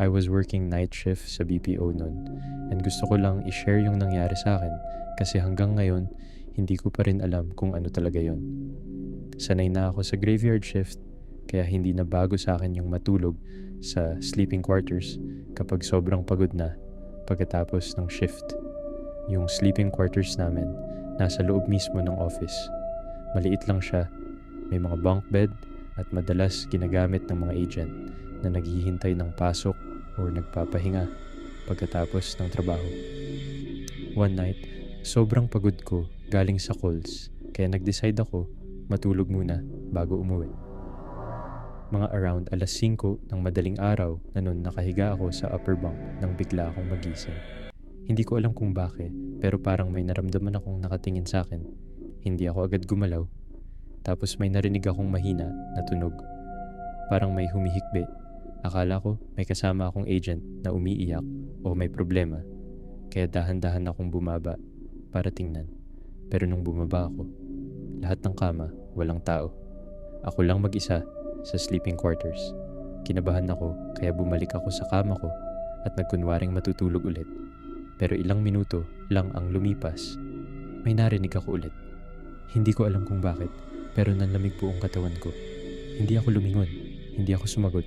I was working night shift sa BPO noon and gusto ko lang i-share yung nangyari sa akin kasi hanggang ngayon hindi ko pa rin alam kung ano talaga yon. Sanay na ako sa graveyard shift kaya hindi na bago sa akin yung matulog sa sleeping quarters kapag sobrang pagod na pagkatapos ng shift. Yung sleeping quarters namin nasa loob mismo ng office. Maliit lang siya, may mga bunk bed at madalas ginagamit ng mga agent na naghihintay ng pasok o nagpapahinga pagkatapos ng trabaho. One night, sobrang pagod ko galing sa calls kaya nag-decide ako matulog muna bago umuwi. Mga around 5:00 ng madaling araw na noon nakahiga ako sa upper bunk nang bigla akong magising. Hindi ko alam kung bakit pero parang may naramdaman akong nakatingin sa akin. Hindi ako agad gumalaw. Tapos may narinig akong mahina na tunog. Parang may humihikbi. Akala ko may kasama akong agent na umiiyak o may problema. Kaya dahan-dahan akong bumaba para tingnan. Pero nung bumaba ako, lahat ng kama walang tao. Ako lang mag-isa sa sleeping quarters. Kinabahan ako kaya bumalik ako sa kama ko at nagkunwaring matutulog ulit. Pero ilang minuto lang ang lumipas, may narinig ako ulit. Hindi ko alam kung bakit, pero nanlamig buong katawan ko. Hindi ako lumingon, hindi ako sumagot.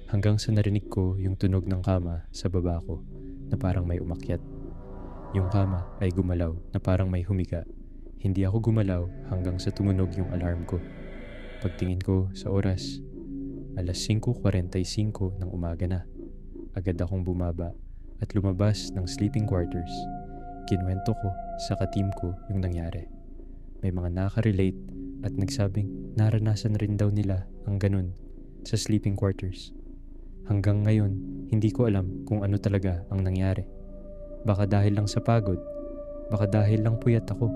Hanggang sa narinig ko yung tunog ng kama sa baba ko na parang may umakyat. Yung kama ay gumalaw na parang may humiga. Hindi ako gumalaw hanggang sa tumunog yung alarm ko. Pagtingin ko sa oras, 5:45 ng umaga na. Agad akong bumaba at lumabas ng sleeping quarters. Kinuwento ko sa ka-team ko yung nangyari. May mga nakarelate at nagsabing naranasan rin daw nila ang ganun sa sleeping quarters. Hanggang ngayon, hindi ko alam kung ano talaga ang nangyari. Baka dahil lang sa pagod, baka dahil lang puyat ako,